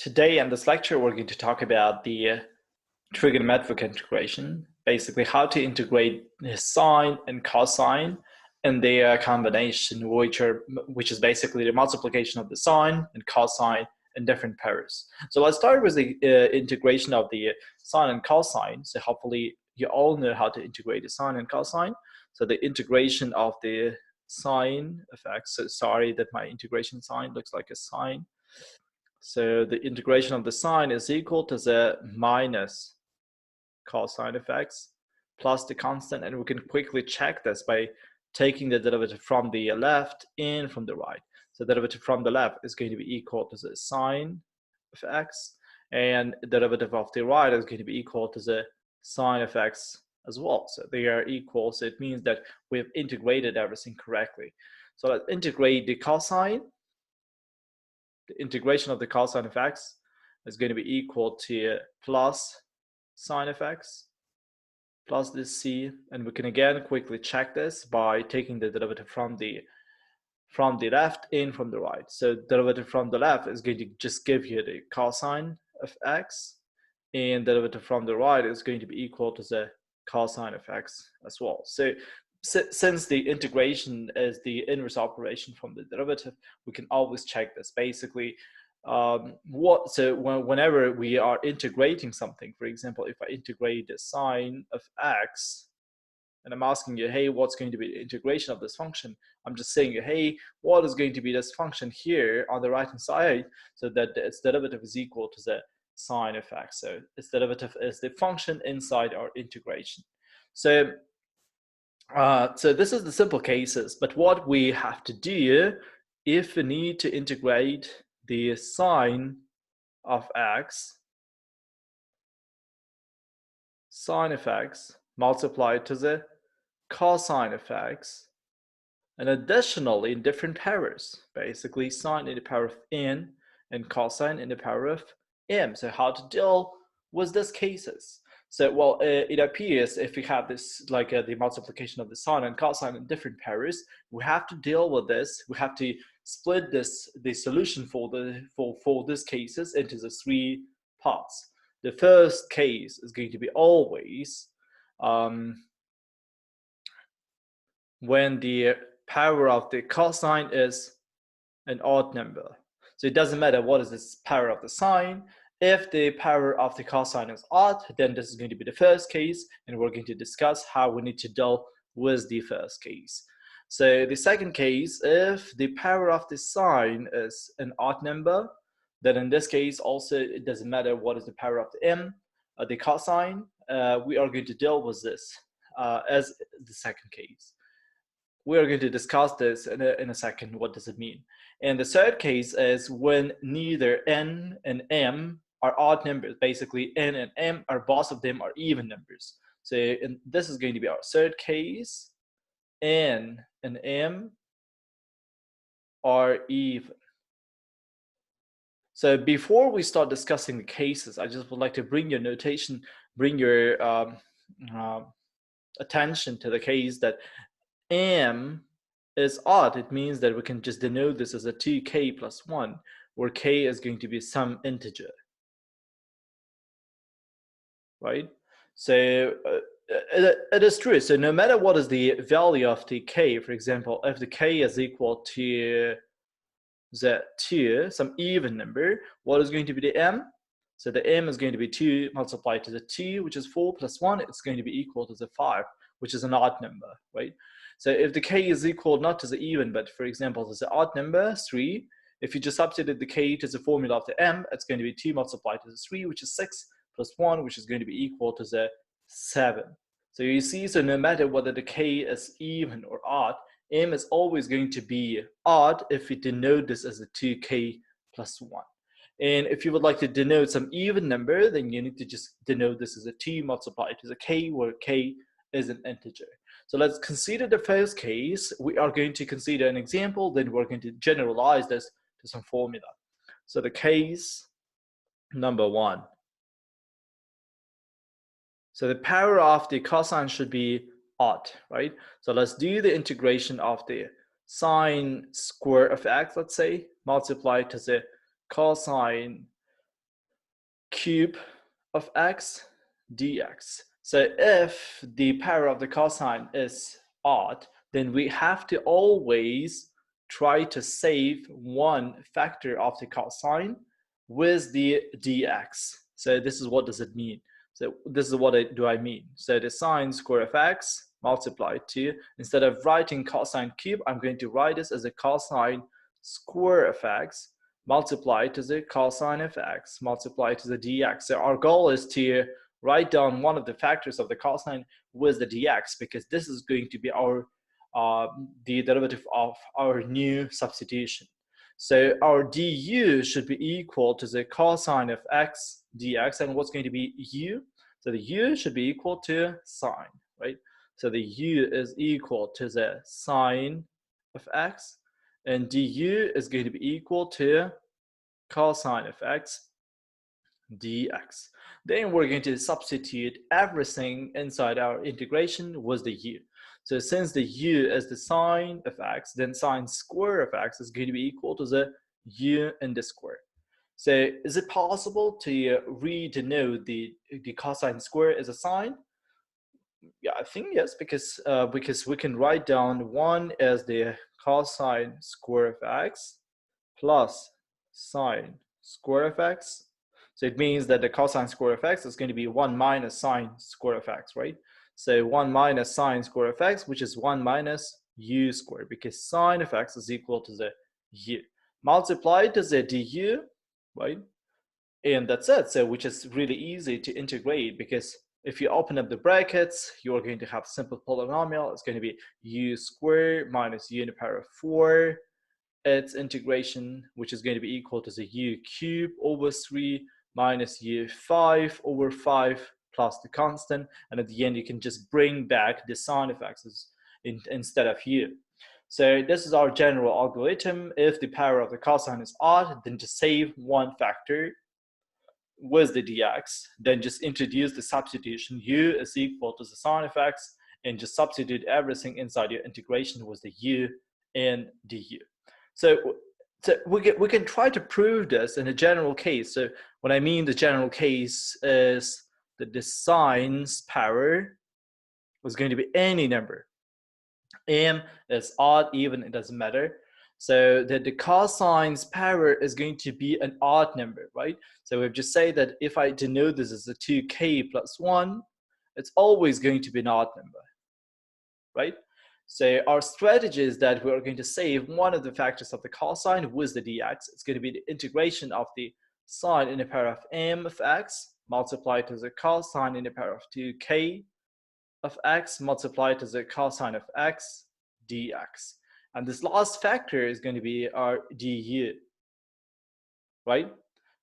Today in this lecture, we're going to talk about the trigonometric integration, basically how to integrate the sine and cosine and their combination, which is basically the multiplication of the sine and cosine in different pairs. So let's start with the integration of the sine and cosine. So hopefully you all know how to integrate the sine and cosine. So the integration of the sine of x, so sorry that my integration sign looks like a sine. So the integration of the sine is equal to the minus cosine of x plus the constant, and we can quickly check this by taking the derivative from the left and from the right. So the derivative from the left is going to be equal to the sine of x, and the derivative of the right is going to be equal to the sine of x as well. So they are equal, so it means that we have integrated everything correctly. So let's integrate the cosine. The integration of the cosine of x is going to be equal to plus sine of x plus this c, and we can again quickly check this by taking the derivative from the left and from the right. So derivative from the left is going to just give you the cosine of x, and derivative from the right is going to be equal to the cosine of x as well. So since the integration is the inverse operation from the derivative, we can always check this. Basically, whenever we are integrating something, for example, if I integrate the sine of x, and I'm asking you, hey, what's going to be the integration of this function? I'm just saying, hey, what is going to be this function here on the right hand side, so that its derivative is equal to the sine of x. So its derivative is the function inside our integration. So this is the simple cases, but what we have to do if we need to integrate the sine of x multiplied to the cosine of x, and additionally in different powers, basically sine in the power of n and cosine in the power of m. So how to deal with these cases? So, well, it appears if we have this, like the multiplication of the sine and cosine in different pairs, we have to deal with this. We have to split the solution for these cases into the three parts. The first case is going to be always when the power of the cosine is an odd number. So it doesn't matter what is this power of the sine. If the power of the cosine is odd, then this is going to be the first case, and we're going to discuss how we need to deal with the first case. So the second case, if the power of the sine is an odd number, then in this case also it doesn't matter what is the power of the cosine. We are going to deal with this as the second case. We are going to discuss this in a second. What does it mean? And the third case is when neither n and m are odd numbers. Basically, n and m are both of them are even numbers. So this is going to be our third case. N and m are even. So before we start discussing the cases, I just would like to bring your notation, bring your attention to the case that m is odd. It means that we can just denote this as a 2k plus 1, where k is going to be some integer, right? So it is true. So no matter what is the value of the k, for example, if the k is equal to the 2, some even number, what is going to be the m? So the m is going to be 2 multiplied to the 2, which is 4 plus 1. It's going to be equal to the 5, which is an odd number, right? So if the k is equal not to the even, but for example, to the odd number, 3, if you just substitute the k to the formula of the m, it's going to be 2 multiplied to the 3, which is 6, plus 1, which is going to be equal to the 7. So you see, so no matter whether the k is even or odd, m is always going to be odd if we denote this as a 2k plus 1. And if you would like to denote some even number, then you need to just denote this as a 2 multiplied to the k, where k is an integer. So let's consider the first case. We are going to consider an example, then we're going to generalize this to some formula. So the case number 1. So the power of the cosine should be odd, right? So let's do the integration of the sine square of x, let's say, multiplied to the cosine cube of x dx. So if the power of the cosine is odd, then we have to always try to save one factor of the cosine with the dx. So this is what does it mean? So this is what do I mean. So the sine square of x multiplied to, instead of writing cosine cube, I'm going to write this as a cosine square of x multiplied to the cosine of x multiplied to the dx. So our goal is to write down one of the factors of the cosine with the dx, because this is going to be our the derivative of our new substitution. So our du should be equal to the cosine of x dx, and what's going to be u? So the u should be equal to sine, right? So the u is equal to the sine of x, and du is going to be equal to cosine of x dx. Then we're going to substitute everything inside our integration with the u. So since the u is the sine of x, then sine square of x is going to be equal to the u in the square. So is it possible to redenote the cosine square as a sine? Yeah, I think yes, because we can write down 1 as the cosine square of x plus sine square of x. So it means that the cosine square of x is going to be 1 minus sine square of x, right? So 1 minus sine square of x, which is 1 minus u squared, because sine of x is equal to the u. Multiplied to the du, right? And that's it. So which is really easy to integrate, because if you open up the brackets, you're going to have simple polynomial. It's going to be u squared minus u in the power of 4. Its integration, which is going to be equal to the u cubed over 3 minus u5 over 5 plus the constant. And at the end, you can just bring back the sine of x instead of u. So this is our general algorithm. If the power of the cosine is odd, then just save one factor with the dx, then just introduce the substitution u is equal to the sine of x, and just substitute everything inside your integration with the u and du. So we can try to prove this in a general case. So what I mean the general case is that the sine's power was going to be any number. M is odd, even, it doesn't matter. So that the cosine's power is going to be an odd number, right? So we've just said that if I denote this as a 2k plus 1, it's always going to be an odd number, right? So our strategy is that we're going to save one of the factors of the cosine with the dx. It's going to be the integration of the sine in the power of m of x multiplied to the cosine in the power of 2k of x multiplied to the cosine of x dx. And this last factor is going to be our du, right?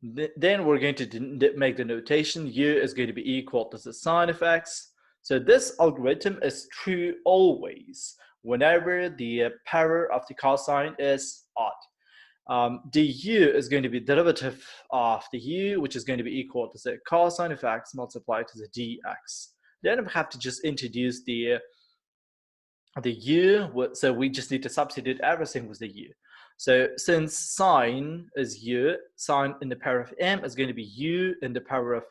Then we're going to make the notation u is going to be equal to the sine of x. So this algorithm is true always whenever the power of the cosine is odd. Du is going to be derivative of the u, which is going to be equal to the cosine of x multiplied to the dx. Then we have to just introduce the u, so we just need to substitute everything with the u. So since sine is u, sine in the power of m is going to be u in the power of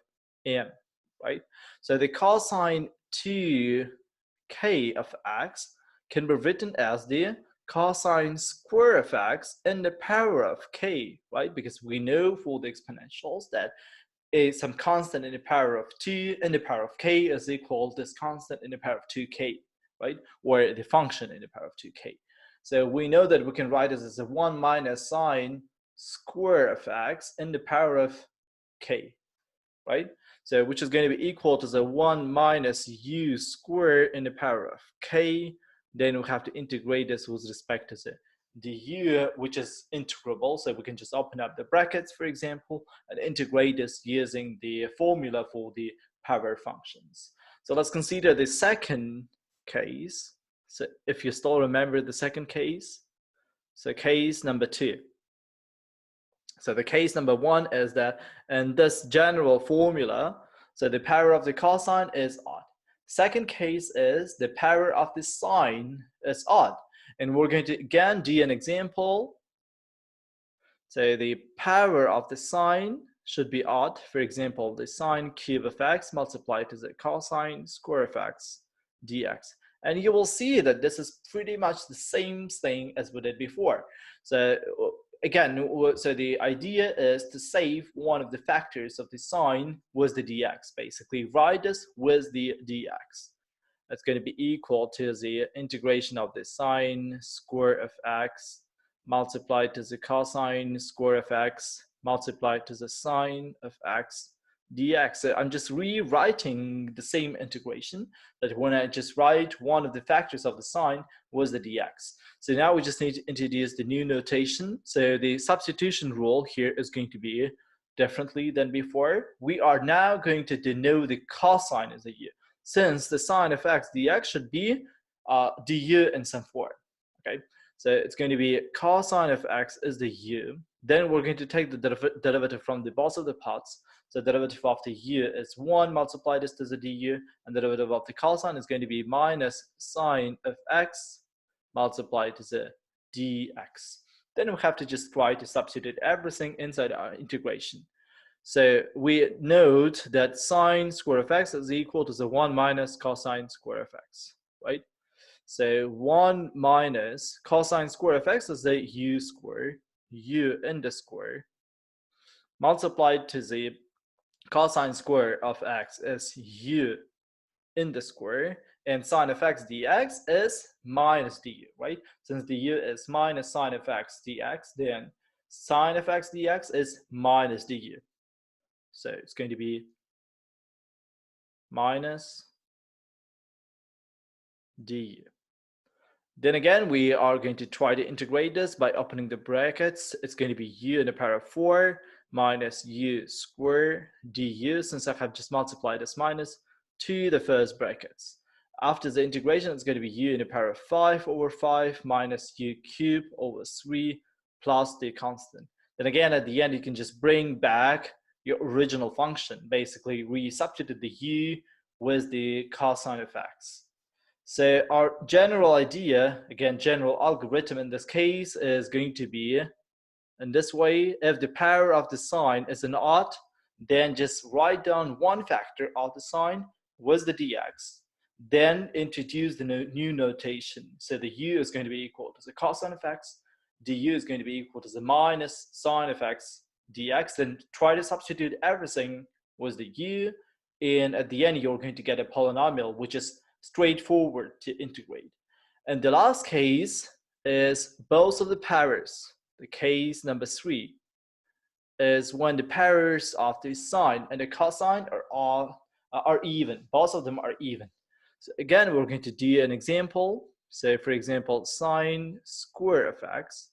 m, right? So the cosine 2k of x can be written as the cosine square of x in the power of k, right? Because we know for the exponentials that some constant in the power of 2 in the power of k is equal to this constant in the power of 2k, right? Or the function in the power of 2k. So we know that we can write this as a 1 minus sine square of x in the power of k, right? So which is going to be equal to the 1 minus u squared in the power of k. Then we have to integrate this with respect to the du, which is integrable. So we can just open up the brackets, for example, and integrate this using the formula for the power functions. So let's consider the second case. So if you still remember the second case, so case number 2. So the case number 1 is that in this general formula, so the power of the cosine is odd. Second case is the power of the sine is odd. And we're going to again do an example. So the power of the sine should be odd. For example, the sine cube of x multiplied to the cosine square of x dx. And you will see that this is pretty much the same thing as we did before. So again, so the idea is to save one of the factors of the sine with the dx. Basically, write this with the dx. That's going to be equal to the integration of the sine square of x multiplied to the cosine square of x multiplied to the sine of x dx. So I'm just rewriting the same integration, that when I just write one of the factors of the sine was the dx. So now we just need to introduce the new notation. So the substitution rule here is going to be differently than before. We are now going to denote the cosine as a u, since the sine of x dx should be du in some form. Okay, so it's going to be cosine of x is the u. Then we're going to take the derivative from the both of the parts. So the derivative of the u is 1 multiplied this to the du, and the derivative of the cosine is going to be minus sine of x multiplied to the dx. Then we have to just try to substitute everything inside our integration. So we note that sine square of x is equal to the 1 minus cosine square of x, right? So 1 minus cosine square of x is the u square, u in the square, multiplied to the cosine square of x is u in the square, and sine of x dx is minus du, right? Since du is minus sine of x dx, then sine of x dx is minus du. So it's going to be minus du. Then again, we are going to try to integrate this by opening the brackets. It's going to be u in the power of 4 minus u squared du, since I have just multiplied this minus to the first brackets. After the integration, it's going to be u in the power of 5 over 5 minus u cubed over 3 plus the constant. Then again, at the end, you can just bring back your original function. Basically, we substitute the u with the cosine of x. So our general idea, again, general algorithm in this case, is going to be in this way. If the power of the sine is an odd, then just write down one factor of the sine with the dx. Then introduce the new notation. So the u is going to be equal to the cosine of x, du is going to be equal to the minus sine of x dx. Then try to substitute everything with the u, and at the end you're going to get a polynomial, which is straightforward to integrate. And the last case is both of the powers. The case number 3 is when the powers of the sine and the cosine are even. Both of them are even. So again, we're going to do an example. So for example, sine square of x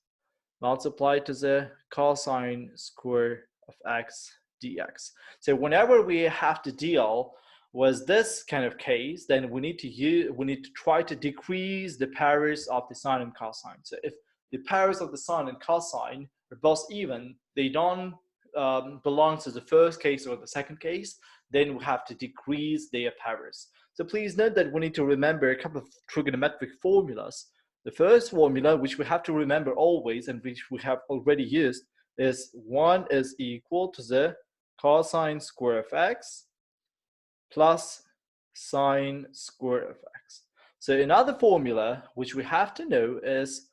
multiplied to the cosine square of x dx. So whenever we have to deal with this kind of case, then we need to try to decrease the powers of the sine and cosine. So if the powers of the sine and cosine are both even, they don't belong to the first case or the second case, then we have to decrease their powers. So please note that we need to remember a couple of trigonometric formulas. The first formula, which we have to remember always and which we have already used, is 1 is equal to the cosine square of x plus sine square of x. So another formula which we have to know is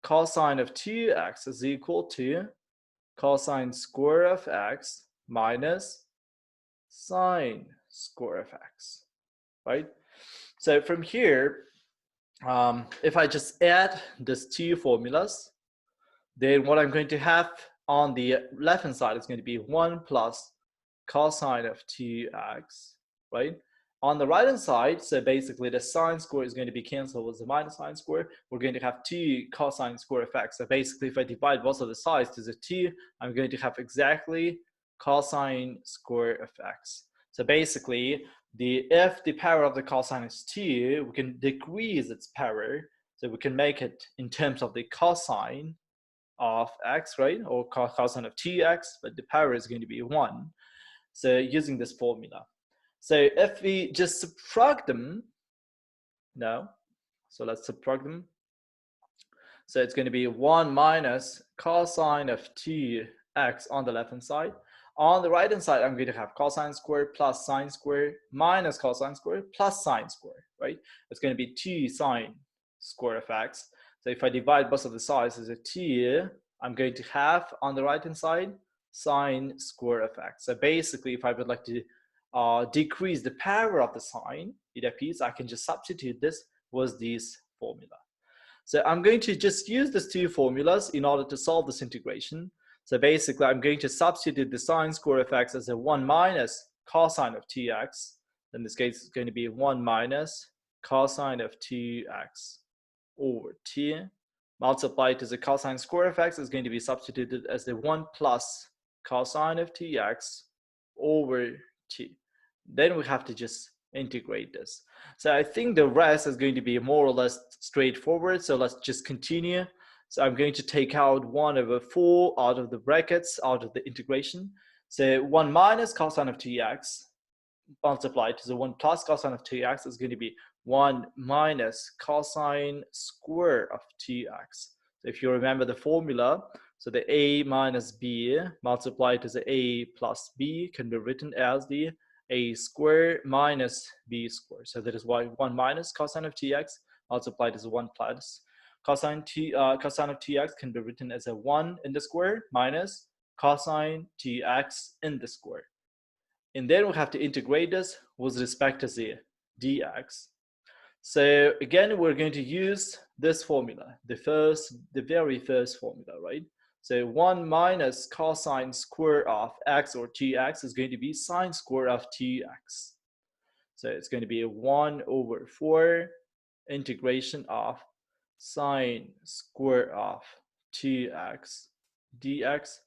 cosine of 2x is equal to cosine square of x minus sine square of x, right? So from here, if I just add these two formulas, then what I'm going to have on the left-hand side is going to be 1 plus cosine of 2x, right? On the right-hand side, so basically the sine square is going to be canceled with the minus sine square. We're going to have 2 cosine square of x. So basically, if I divide both of the sides to the 2, I'm going to have exactly cosine square of x. So basically, if the power of the cosine is 2, we can decrease its power. So we can make it in terms of the cosine of x, right? Or cosine of 2x, but the power is going to be 1. So using this formula. So if we just subtract them now, so let's subtract them. So it's going to be 1 minus cosine of 2 x on the left-hand side. On the right-hand side, I'm going to have cosine squared plus sine squared minus cosine squared plus sine squared, right? It's going to be 2 sine square of x. So if I divide both of the sides as a 2, I'm going to have on the right-hand side sine square of x. So basically, if I would like to decrease the power of the sine, it appears I can just substitute this with this formula. So I'm going to just use these two formulas in order to solve this integration. So basically, I'm going to substitute the sine square of x as a 1 minus cosine of 2x. In this case, it's going to be 1 minus cosine of 2x over 2. Multiplied to the cosine square of x is going to be substituted as the 1 plus cosine of 2x over 2. Then we have to just integrate this. So I think the rest is going to be more or less straightforward. So let's just continue. So I'm going to take out 1 over 4 out of the brackets, out of the integration. So 1 minus cosine of 2x multiplied to the 1 plus cosine of 2x is going to be 1 minus cosine square of 2x. So if you remember the formula, so the a minus b multiplied to the a plus b can be written as the a square minus b square. So that is why 1 minus cosine of 2x multiplied as a 1 plus cosine of 2x can be written as a 1 in the square minus cosine 2x in the square. And then we have to integrate this with respect to the dx. So again, we're going to use this formula, the very first formula, right? So 1 minus cosine square of x or 2x is going to be sine square of 2x. So it's going to be 1 over 4 integration of sine square of 2x dx.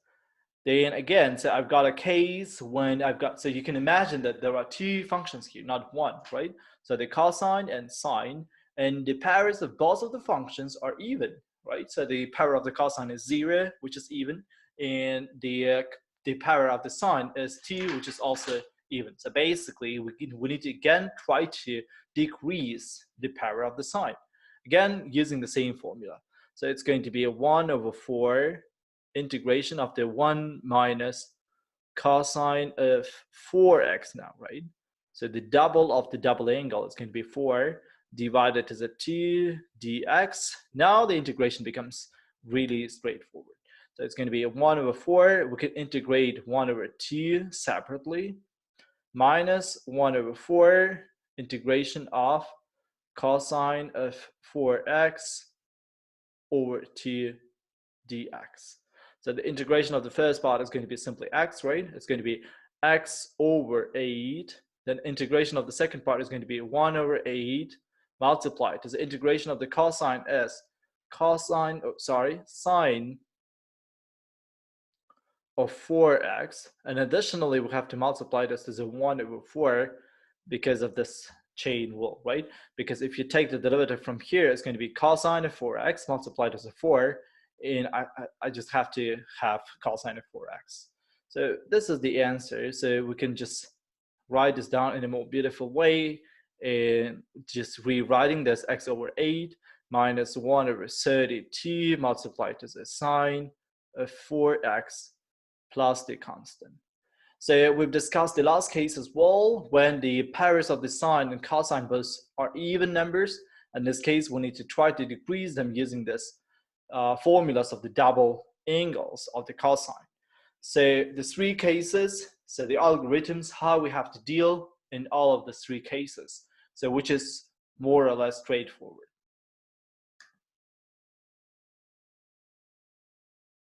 Then again, so I've got a case when so you can imagine that there are two functions here, not one, right? So the cosine and sine, and the powers of both of the functions are even, right? So the power of the cosine is 0, which is even, and the power of the sine is 2, which is also even. So basically, we need to again try to decrease the power of the sine, again using the same formula. So it's going to be a 1 over 4 integration of the 1 minus cosine of 4x now, right? So the double of the double angle is going to be 4 divided to the 2 dx. Now the integration becomes really straightforward. So it's going to be a 1 over 4. We can integrate 1 over 2 separately minus 1 over 4 integration of cosine of 4x over 2 dx. So the integration of the first part is going to be simply x, right? It's going to be x over 8. Then integration of the second part is going to be 1 over 8 multiplied to the integration of the cosine is sine of 4x. And additionally, we have to multiply this to the 1 over 4 because of this chain rule, right? Because if you take the derivative from here, it's going to be cosine of 4x multiplied as a 4. And I just have to have cosine of 4x. So this is the answer. So we can just write this down in a more beautiful way, and just rewriting this x over 8 minus 1 over 32 multiplied to the sine of 4x plus the constant. So we've discussed the last case as well, when the powers of the sine and cosine both are even numbers. In this case, we need to try to decrease them using this formulas of the double angles of the cosine. So the 3 cases, so the algorithms, how we have to deal in all of the 3 cases, so which is more or less straightforward.